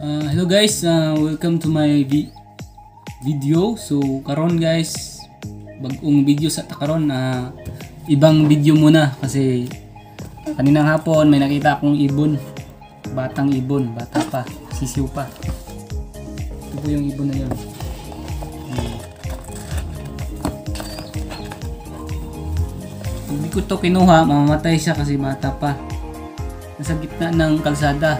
Hello guys, welcome to my video. So karon guys, bagong video sa karon. Ibang video muna kasi kaninang hapon may nakita akong ibon, batang ibon, bata pa, sisiw pa. Ito po yung ibon na yun. Hindi ko to kinuha, mamamatay siya kasi bata pa. Nasa gitna ng kalsada,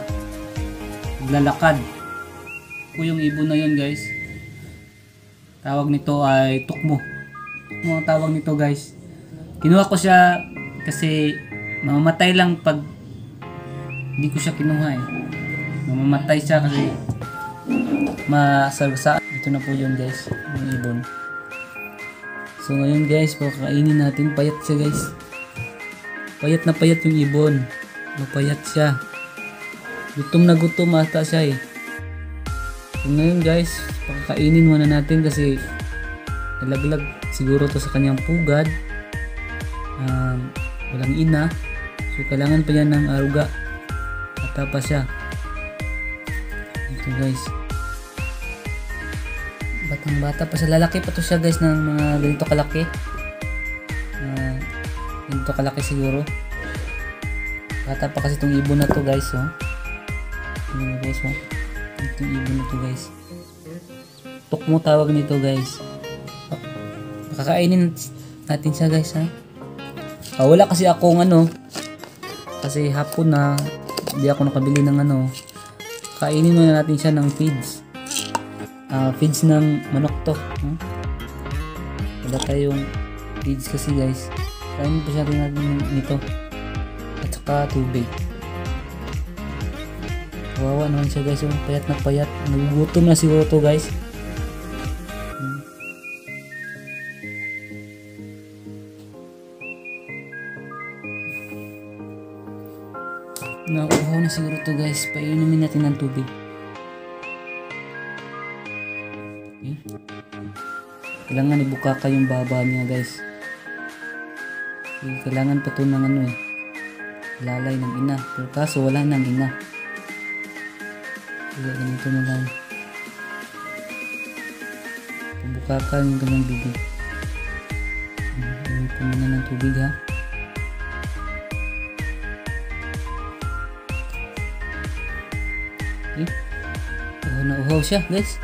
naglalakad. Ito po yung ibon na yun guys. Tawag nito ay tukmo. Tukmo ang tawag nito guys. Kinuha ko siya kasi mamamatay lang pag hindi ko siya kinuha eh. Mamamatay siya kasi masarsa. Ito na po yun guys, yung ibon. So ngayon guys, pakakainin natin. Payat siya guys. Payat na payat yung ibon. Mapayat siya. Gutom na gutom ata siya eh. So ngayon guys, pakakainin muna natin kasi nalaglag siguro to sa kanyang pugad. Walang ina. So kailangan pa yan ng aruga. Bata pa siya. Ito guys. Batang bata pa siya. Lalaki pa to siya guys ng mga ganito kalaki. Ganito kalaki siguro. Bata pa kasi itong ibon na to guys. Oh. Guys, oh. Itong ibon na to guys. Tukmo tawag nito guys. Pakakainin natin siya guys ha. Wala kasi akong kasi hapon na hindi ako nakabili ng kainin muna natin siya ng feeds. Feeds ng manok to. Wala tayong feeds kasi guys. Kainin pa siya natin nito. At saka tubig. Kawawa naman siya guys. Payat na payat. Nagugutom na siguro to guys. Nauuhaw na siguro to guys. Painumin natin ng tubig. Okay. Kailangan ibuka ka yung baba niya guys. Okay. Kailangan pa to ng lalay ng ina. Pero kaso wala ng ina. Kaya ganito na lang. Ibuka ka yung kanyang bibig. Inumin po muna ng tubig ha. Okay. Nauhaw siya guys.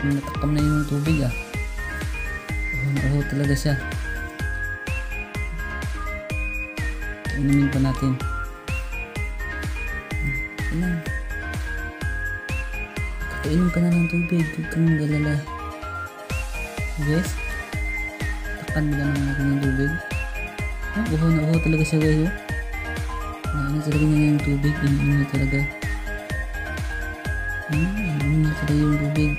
Natakam na yung tubig nauhaw talaga siya. Inumin pa natin. Kakainom ka na ng tubig. Huwag kang galala. Guys, takan mo lang natin ng tubig. Nauhaw talaga siya guys. Ano talaga niya yung tubig. Inumin niya talaga. Inumin niya talaga yung tubig.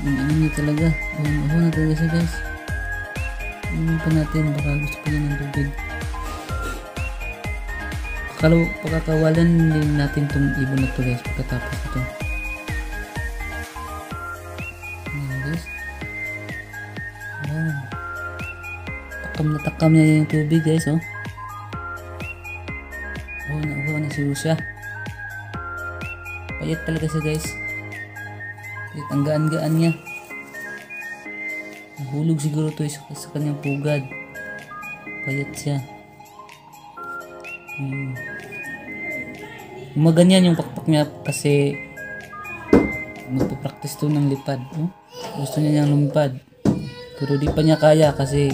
Inumin niya talaga. Nauhaw na talaga siya guys. Inumin pa natin. Baka gusto pa niya ng tubig. Pagkakawalan din natin itong ibon na to guys. Pagkatapos ito. Ayan guys. Takam na takam niya yung tubig guys. Nauhaw na siguro siya. Payat talaga siya guys. Payat ang gaan-gaan niya. Nahulog siguro to sa kanyang pugad. Payat siya. Gumaganyan yung pakpak niya kasi magpapractice to ng lipad. Gusto niya niyang lumipad. Pero di pa niya kaya kasi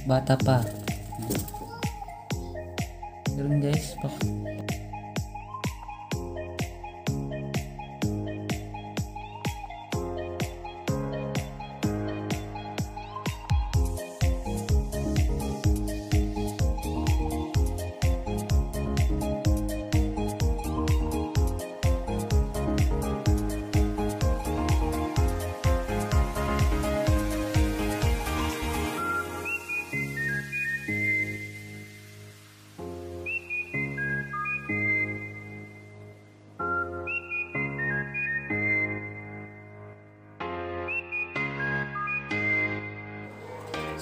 bata pa. Ganun guys.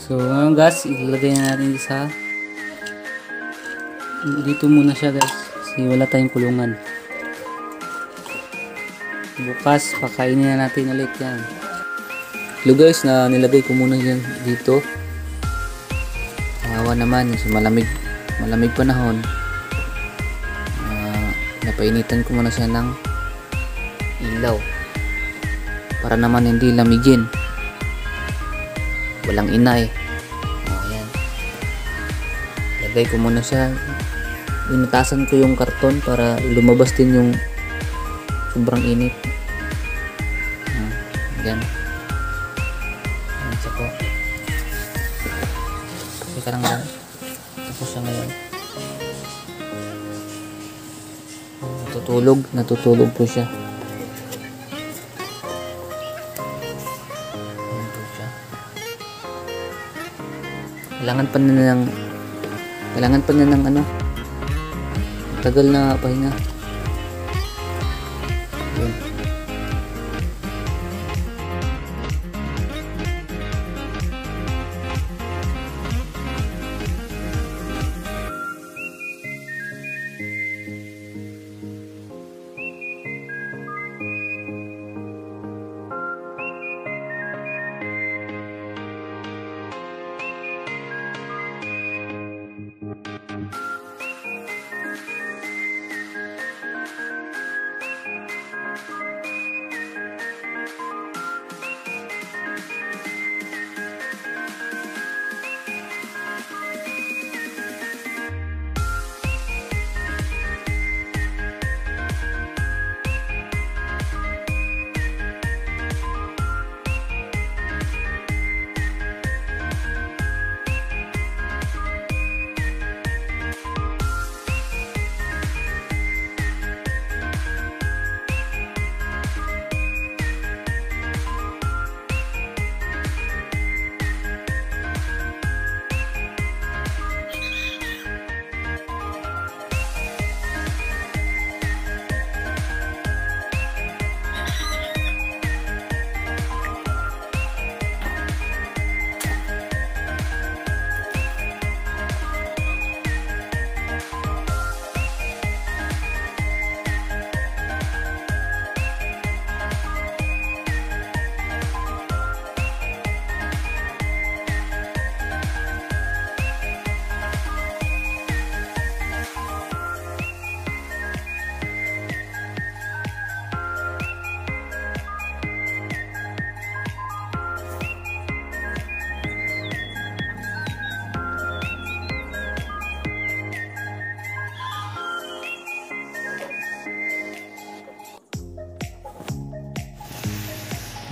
So ngayon guys, ilalagay na natin sa dito muna siya guys. kasi wala tayong kulungan. Bukas pakainin na natin ulit yan. Hello guys, na nilagay ko muna yan dito. Kawawa naman sa malamig panahon. Napainitan ko muna siya ng ilaw para naman hindi lamigin. Walang ina eh. Ayan. Lagay ko muna siya. Inutasan ko yung karton para lumabas din yung sobrang init. Ayan. Ayan siya po. Teka lang ba? Tapos siya ngayon. Natutulog po siya. Ayan po siya. Kailangan pa niya ng ano, tagal na pahinga. Ayan.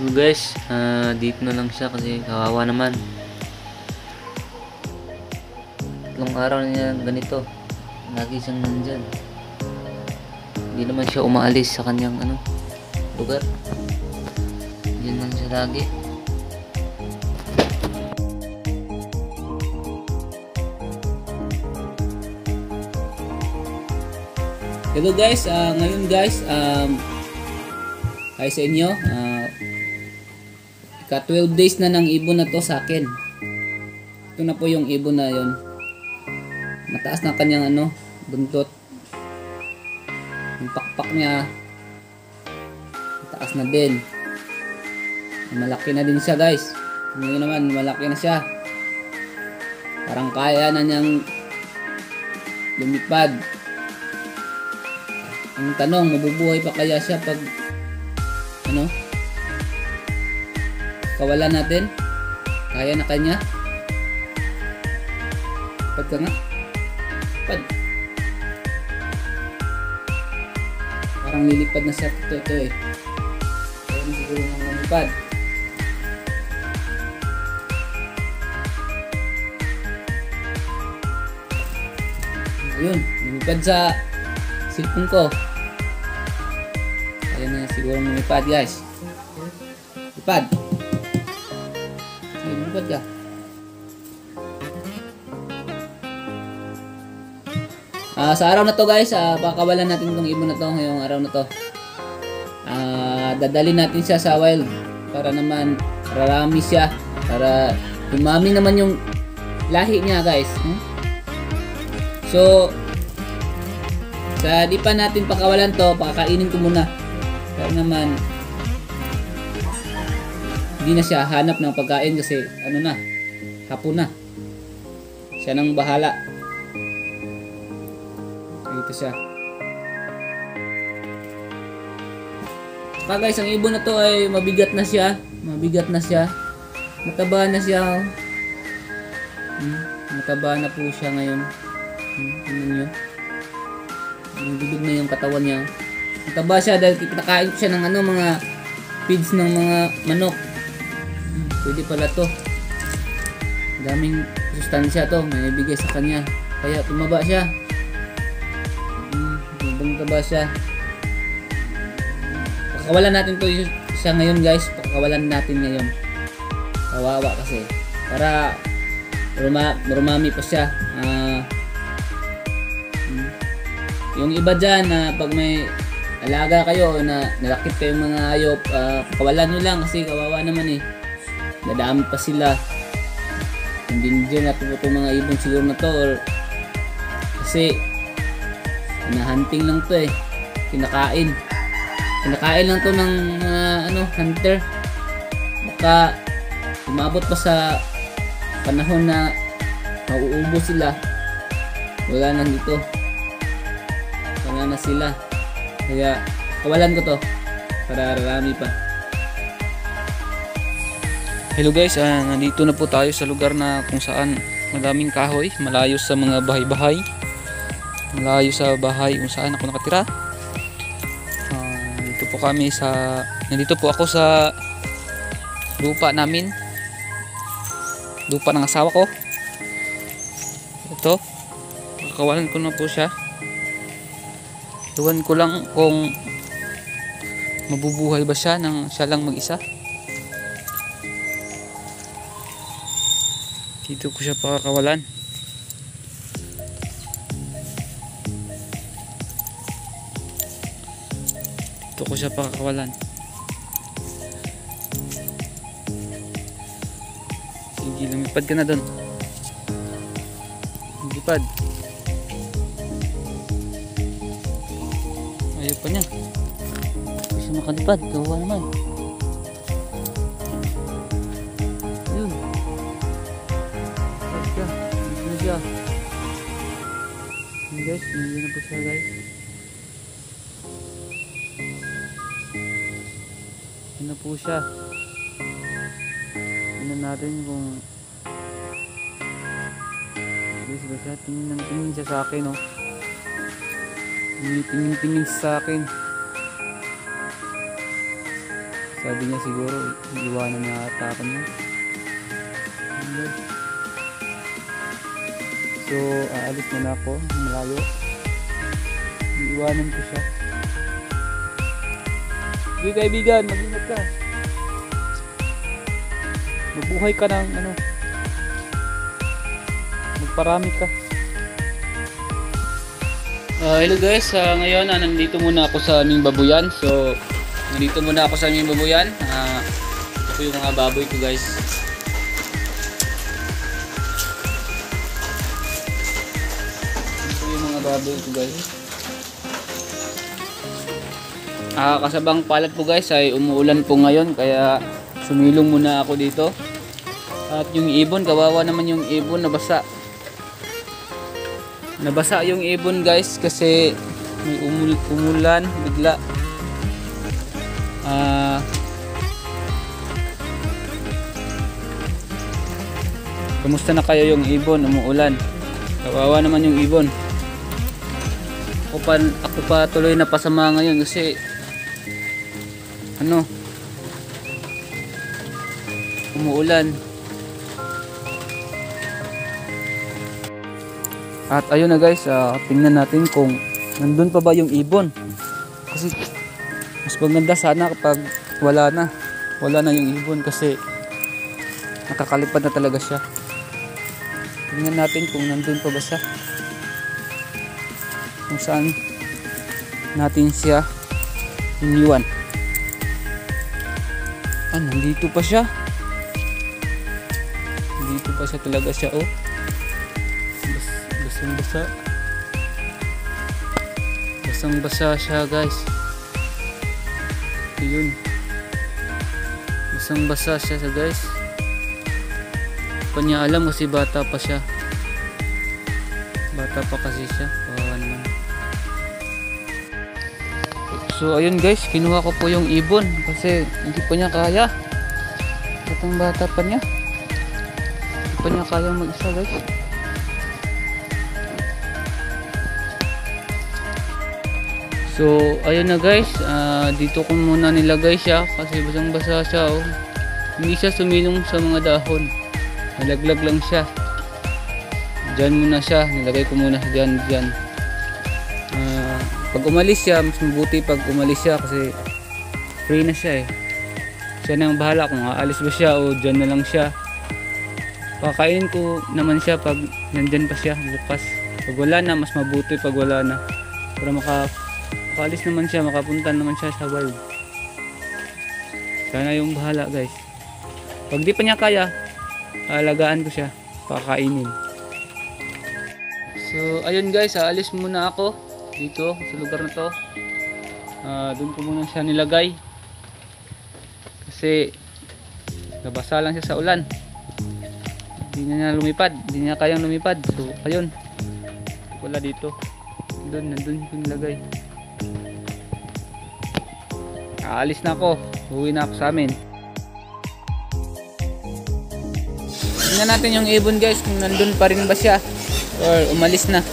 So guys, dito na lang siya kasi kawawa naman. 3 araw na niya ganito. Lagi siyang nandyan. Hindi naman siya umaalis sa kanyang lugar. Diyan lang siya lagi. Hello guys, ngayon guys, hi sa inyo. Ika 12 days na ng ibon na to sa akin. Ito na po yung ibon na yon. Mataas na kanyang buntot. Yung pakpak niya mataas na din. Malaki na din siya guys. Ngayon naman malaki na siya. Parang kaya na niyang lumipad. Ang tanong, mabubuhay pa kaya siya pag kawalan natin? Kaya na kanya? Pad ka nga? Pad. Parang lilipad na siya ito eh. Kaya na siguro nang lumipad. Ayun, lumipad sa cellphone ko. Kaya na siguro lumipad guys. Lipad. Lipad ka. Sa araw na to guys, pakawalan natin itong ibon na to ngayong araw na to. Dadalhin natin siya sa wild para naman rarami siya, para dumami naman yung lahi niya guys. So Sa di pa natin pakawalan to, pakakainin ko muna. Kaya naman hindi na siya hanap ng pagkain kasi ano na, hapon na. Siya nang bahala. Ito siya. Guys, ang ibon na to ay mabigat na siya. Mabigat na siya. Mataba na siya. Mataba na po siya ngayon. Tingnan nyo. Bibig na yung katawan niya. Mataba siya dahil pinakain ko siya ng ano, mga feeds ng mga manok. Pwede pala to. Daming sustansya to. May bigay sa kanya. Kaya tumaba siya. Tumaba siya. Pakawalan natin to siya ngayon guys. Pakawalan natin ngayon. Kawawa kasi. Para rumami pa siya. Yung iba dyan na pag may alaga kayo na nalakit kayong mga hayop, pakawalan nyo lang kasi kawawa naman eh. Nadami pa sila. Hindi dyan natuto mga ibon siguro na to. Or, kasi hinahunting lang to eh. Kinakain lang to ng hunter. Baka umabot pa sa panahon na mauubos sila. Wala na dito. Wala na sila. Kaya kawalan ko to para rarami pa. Hello guys, nandito na po tayo sa lugar na kung saan madaming kahoy, malayo sa mga bahay-bahay, malayo sa bahay kung saan ako nakatira. Nandito po ako sa lupa namin, lupa ng asawa ko. Ito, kakawalan ko na po siya. Tuwan ko lang kung mabubuhay ba siya nang siya lang mag-isa. Dito ko siya pakakawalan. Dito ko siya pakakawalan. Sige, lumipad ka na doon. Lumipad. Ayaw pa niya. Hindi siya makalipad. Gawa naman. Ayun. Ayun siya. Ayun guys. Ayun na po siya guys. Ayun na po siya. Tingnan natin kung guys ba siya. Tingin siya sa akin oh. Tingin sa akin. Sabi niya siguro iwanan na ata ako niya. So aalis na ako malayo. Iwanan ko siya. Sige kaibigan, mag-ingat ka. Mabuhay ka ng magparami ka. Hello guys, ngayon nandito muna ako sa aming babuyan. So nandito muna ako sa aming babuyan. Ito po yung mga baboy ko guys. Ito po yung mga baboy ko guys. Kasabang palad po guys ay umuulan po ngayon, kaya sumilong muna ako dito. At yung ibon, kawawa naman yung ibon, nabasa yung ibon guys kasi may umulan bigla. Kamusta na kayo yung ibon? Umuulan, kawawa naman yung ibon. Ako pa tuloy na pasama ngayon kasi umuulan. At ayun na guys, tingnan natin kung nandun pa ba yung ibon. Kasi mas maganda sana kapag wala na yung ibon kasi nakakalipad na talaga siya. Tingnan natin kung nandun pa ba siya, kung saan natin siya iniwan. Nandito pa siya. Nandito pa siya talaga siya oh. Basang-basa. Basang basa siya guys. Ayun. Basang basa siya guys. Hindi niya alam kasi bata pa siya. Bata pa kasi siya. Kawawa naman. So ayun guys, kinuha ko po yung ibon kasi hindi pa niya kaya. Batang bata pa niya. Hindi pa niya kaya mag-isa guys. So ayun na guys, dito ko muna nilagay siya kasi basang basa siya. Oh. Hindi siya sumilong sa mga dahon. Nalaglag lang siya. Diyan muna siya, nilagay ko muna diyan. Pag umalis siya, mas mabuti pag umalis siya kasi free na siya eh. Siya na ang bahala kung aalis ba siya o diyan na lang siya. Pakainin ko naman siya pag nandyan pa siya bukas. Pag wala na, mas mabuti pag wala na. Para makaalis naman siya, makapunta naman siya sa wild. Siya na yung bahala guys. Pag di pa niya kaya, alagaan ko siya, pakainin. So ayun guys, aalis muna ako dito sa lugar na to. Doon ko muna siya nilagay kasi nabasa lang siya sa ulan. Hindi niya lumipad, hindi niya kayang lumipad. So ayun, wala dito. Nandun ko nilagay. Aalis na ako, uwi na ako sa amin. Tingnan natin yung ibon guys kung nandun pa rin ba siya or umalis na.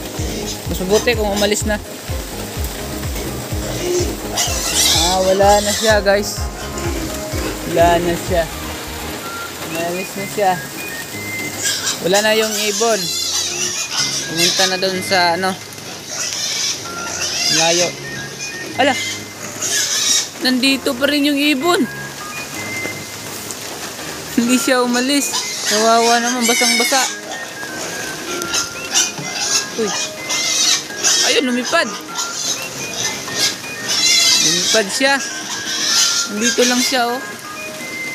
Mas mabuti kung umalis na. Wala na siya guys. Wala na siya. Umalis na siya. Wala na yung ibon. Pumunta na doon sa layo. Ala, nandito pa rin yung ibon. Hindi siya umalis. Kawawa naman, basang-basa. Uy. Ayun, lumipad. Lumipad siya. Nandito lang siya, oh.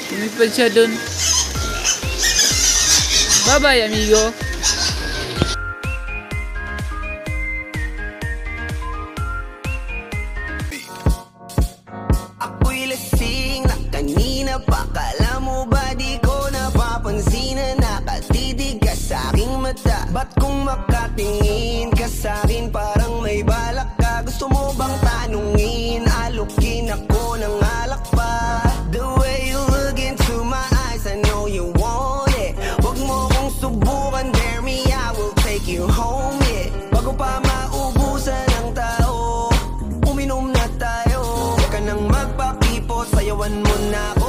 Lumipad siya dun. Bye-bye, amigo. Ako'y lasing na kanina pa. Kala mo ba di ko napapansin na nakatitig ka sa aking mata? Ba't kung makatingin ka sa akin parang may balak ka? Gusto mo bang tanungin? Alukin ako ng alak pa. The way you look into my eyes, I know you want it. Wag mo kong subukan, dare me, I will take you home, yeah. Bago pa maubusan ng tao, uminom na tayo. Huwag ka nang magpakipot, sayawan mo na ako.